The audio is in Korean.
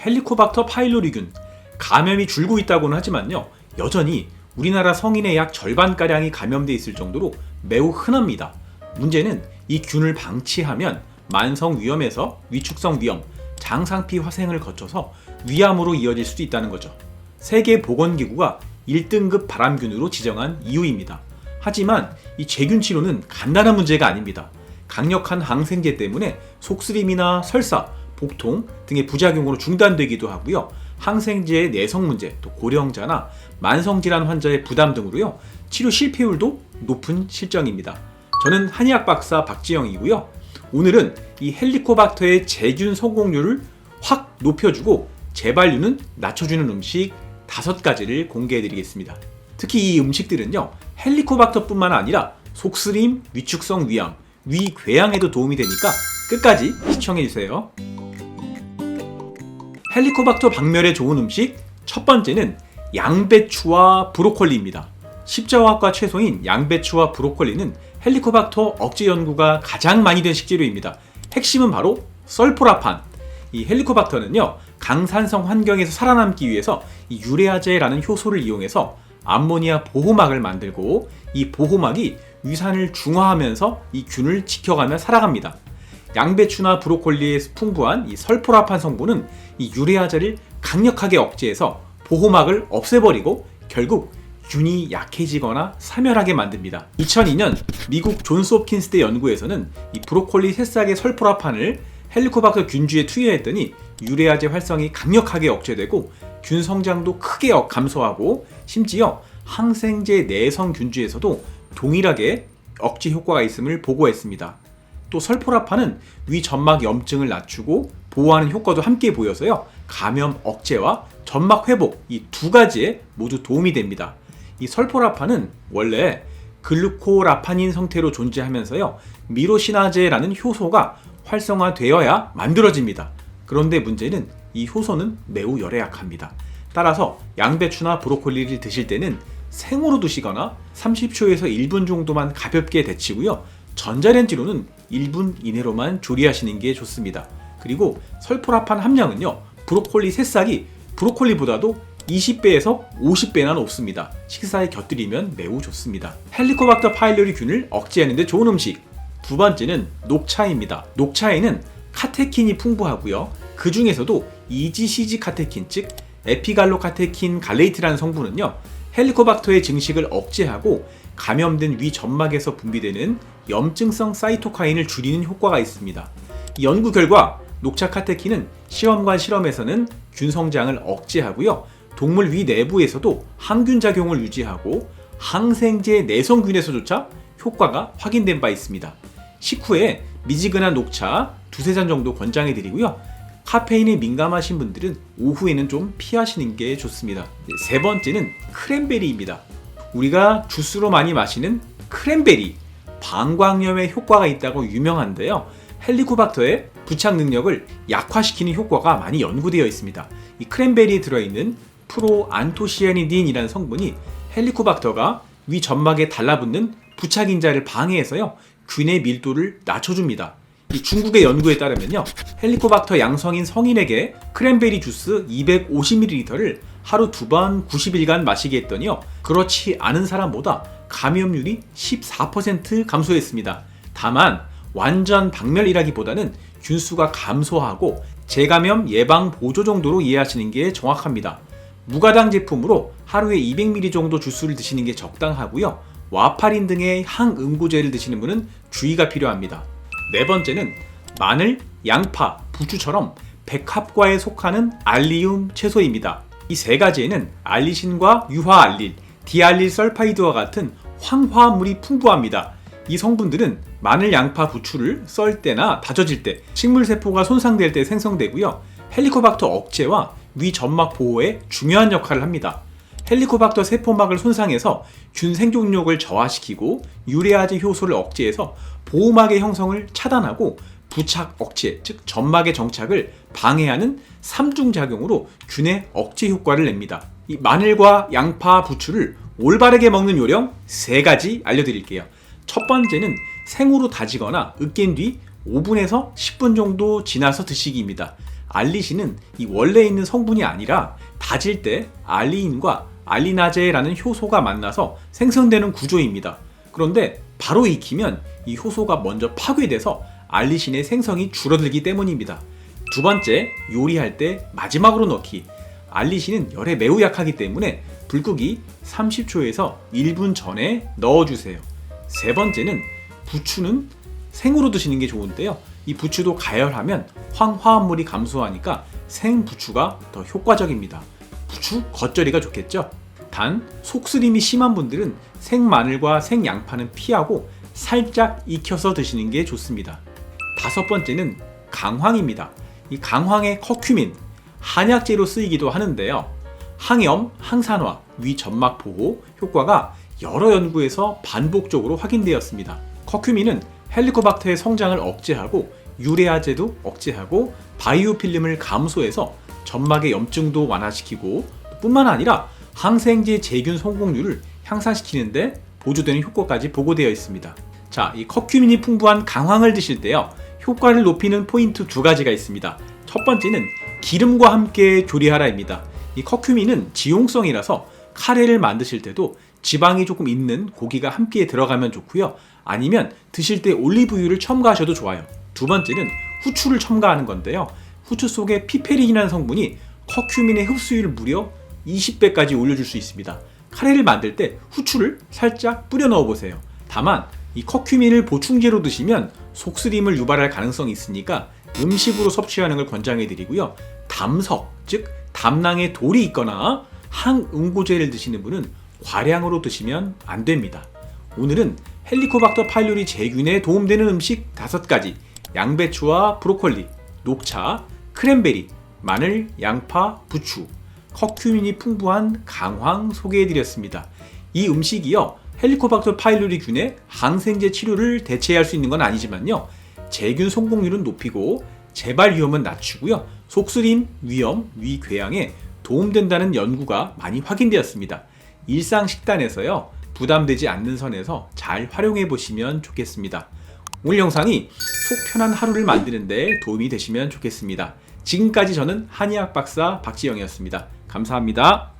헬리코박터 파일로리균, 감염이 줄고 있다고는 하지만요, 여전히 우리나라 성인의 약 절반가량이 감염돼 있을 정도로 매우 흔합니다. 문제는 이 균을 방치하면 만성 위염에서 위축성 위염, 장상피 화생을 거쳐서 위암으로 이어질 수도 있다는 거죠. 세계보건기구가 1등급 발암균으로 지정한 이유입니다. 하지만 이 제균 치료는 간단한 문제가 아닙니다. 강력한 항생제 때문에 속쓰림이나 설사, 복통 등의 부작용으로 중단되기도 하고요. 항생제의 내성 문제, 또 고령자나 만성질환 환자의 부담 등으로요, 치료 실패율도 높은 실정입니다. 저는 한의학 박사 박지영이고요. 오늘은 이 헬리코박터의 제균 성공률을 확 높여주고 재발률은 낮춰주는 음식 5가지를 공개해드리겠습니다. 특히 이 음식들은요, 헬리코박터뿐만 아니라 속쓰림, 위축성 위암, 위궤양에도 도움이 되니까 끝까지 시청해주세요. 헬리코박터 박멸에 좋은 음식 첫 번째는 양배추와 브로콜리입니다. 십자화학과 채소인 양배추와 브로콜리는 헬리코박터 억제 연구가 가장 많이 된 식재료입니다. 핵심은 바로 설포라판. 이 헬리코박터는요, 강산성 환경에서 살아남기 위해서 이 유레아제라는 효소를 이용해서 암모니아 보호막을 만들고, 이 보호막이 위산을 중화하면서 이 균을 지켜가며 살아갑니다. 양배추나 브로콜리에 풍부한 이 설포라판 성분은 이 유레아제를 강력하게 억제해서 보호막을 없애버리고 결국 균이 약해지거나 사멸하게 만듭니다. 2002년 미국 존스 홉킨스대 연구에서는 이 브로콜리 새싹의 설포라판을 헬리코박터 균주에 투여했더니 유레아제 활성이 강력하게 억제되고 균 성장도 크게 감소하고 심지어 항생제 내성 균주에서도 동일하게 억제 효과가 있음을 보고했습니다. 또 설포라판은 위 점막 염증을 낮추고 보호하는 효과도 함께 보여서요, 감염 억제와 점막 회복 이 2가지에 모두 도움이 됩니다. 이 설포라판은 원래 글루코라파닌 형태로 존재하면서요, 미로시나제라는 효소가 활성화되어야 만들어집니다. 그런데 문제는 이 효소는 매우 열에 약합니다. 따라서 양배추나 브로콜리를 드실 때는 생으로 드시거나 30초에서 1분 정도만 가볍게 데치고요, 전자레인지로는 1분 이내로만 조리하시는 게 좋습니다. 그리고 설포라판 함량은요, 브로콜리 새싹이 브로콜리보다도 20배에서 50배나 높습니다. 식사에 곁들이면 매우 좋습니다. 헬리코박터 파일로리 균을 억제하는 데 좋은 음식 두 번째는 녹차입니다. 녹차에는 카테킨이 풍부하고요, 그 중에서도 EGCG 카테킨, 즉 에피갈로카테킨 갈레이트라는 성분은요, 헬리코박터의 증식을 억제하고 감염된 위 점막에서 분비되는 염증성 사이토카인을 줄이는 효과가 있습니다. 이 연구 결과 녹차 카테킨은 시험관 실험에서는 균 성장을 억제하고요, 동물 위 내부에서도 항균 작용을 유지하고 항생제 내성균에서조차 효과가 확인된 바 있습니다. 식후에 미지근한 녹차 2-3잔 정도 권장해드리고요, 카페인에 민감하신 분들은 오후에는 좀 피하시는 게 좋습니다. 세 번째는 크랜베리입니다. 우리가 주스로 많이 마시는 크랜베리, 방광염에 효과가 있다고 유명한데요, 헬리코박터의 부착 능력을 약화시키는 효과가 많이 연구되어 있습니다. 이 크랜베리에 들어있는 프로안토시아니딘이라는 성분이 헬리코박터가 위 점막에 달라붙는 부착인자를 방해해서요, 균의 밀도를 낮춰줍니다. 이 중국의 연구에 따르면요, 헬리코박터 양성인 성인에게 크랜베리 주스 250ml를 하루 2번 90일간 마시게 했더니요, 그렇지 않은 사람보다 감염률이 14% 감소했습니다. 다만 완전 박멸이라기보다는 균수가 감소하고 재감염 예방 보조 정도로 이해하시는 게 정확합니다. 무가당 제품으로 하루에 200ml 정도 주스를 드시는 게 적당하고요, 와파린 등의 항응고제를 드시는 분은 주의가 필요합니다. 네 번째는 마늘, 양파, 부추처럼 백합과에 속하는 알리움 채소입니다. 이 3가지에는 알리신과 유화알릴, 디알릴설파이드와 같은 황화물이 풍부합니다. 이 성분들은 마늘, 양파, 부추를 썰 때나 다져질 때, 식물세포가 손상될 때 생성되고요, 헬리코박터 억제와 위 점막 보호에 중요한 역할을 합니다. 헬리코박터 세포막을 손상해서 균 생존력을 저하시키고 유레아제 효소를 억제해서 보호막의 형성을 차단하고 부착 억제, 즉 점막의 정착을 방해하는 3중작용으로 균의 억제 효과를 냅니다. 이 마늘과 양파, 부추를 올바르게 먹는 요령 3가지 알려드릴게요. 첫 번째는 생으로 다지거나 으깬 뒤 5분에서 10분 정도 지나서 드시기입니다. 알리신은 이 원래 있는 성분이 아니라 다질 때 알리인과 알리나제라는 효소가 만나서 생성되는 구조입니다. 그런데 바로 익히면 이 효소가 먼저 파괴돼서 알리신의 생성이 줄어들기 때문입니다. 두 번째, 요리할 때 마지막으로 넣기. 알리신은 열에 매우 약하기 때문에 불 끄기 30초에서 1분 전에 넣어주세요. 세 번째는 부추는 생으로 드시는 게 좋은데요. 이 부추도 가열하면 황화합물이 감소하니까 생부추가 더 효과적입니다. 부추 겉절이가 좋겠죠? 단 속쓰림이 심한 분들은 생마늘과 생양파는 피하고 살짝 익혀서 드시는 게 좋습니다. 다섯 번째는 강황입니다. 이 강황의 커큐민, 한약재로 쓰이기도 하는데요. 항염, 항산화, 위점막 보호 효과가 여러 연구에서 반복적으로 확인되었습니다. 커큐민은 헬리코박터의 성장을 억제하고 유레아제도 억제하고 바이오필름을 감소해서 점막의 염증도 완화시키고 뿐만 아니라 항생제 제균 성공률을 향상시키는데 보조되는 효과까지 보고되어 있습니다. 자, 이 커큐민이 풍부한 강황을 드실 때요, 효과를 높이는 포인트 두 가지가 있습니다. 첫 번째는 기름과 함께 조리하라입니다. 이 커큐민은 지용성이라서 카레를 만드실 때도 지방이 조금 있는 고기가 함께 들어가면 좋고요. 아니면 드실 때 올리브유를 첨가하셔도 좋아요. 두 번째는 후추를 첨가하는 건데요. 후추 속에 피페린이라는 성분이 커큐민의 흡수율을 무려 20배까지 올려줄 수 있습니다. 카레를 만들 때 후추를 살짝 뿌려 넣어보세요. 다만 이 커큐민을 보충제로 드시면 속쓰림을 유발할 가능성이 있으니까 음식으로 섭취하는 걸 권장해드리고요. 담석, 즉 담낭에 돌이 있거나 항응고제를 드시는 분은 과량으로 드시면 안 됩니다. 오늘은 헬리코박터 파일로리 제균에 도움되는 음식 5가지, 양배추와 브로콜리, 녹차, 크랜베리, 마늘, 양파, 부추, 커큐민이 풍부한 강황 소개해드렸습니다. 이 음식이요, 헬리코박터 파일로리균의 항생제 치료를 대체할 수 있는 건 아니지만요, 제균 성공률은 높이고 재발 위험은 낮추고요, 속쓰림, 위염, 위궤양에 도움된다는 연구가 많이 확인되었습니다. 일상 식단에서요, 부담되지 않는 선에서 잘 활용해 보시면 좋겠습니다. 오늘 영상이 속 편한 하루를 만드는 데 도움이 되시면 좋겠습니다. 지금까지 저는 한의학 박사 박지영이었습니다. 감사합니다.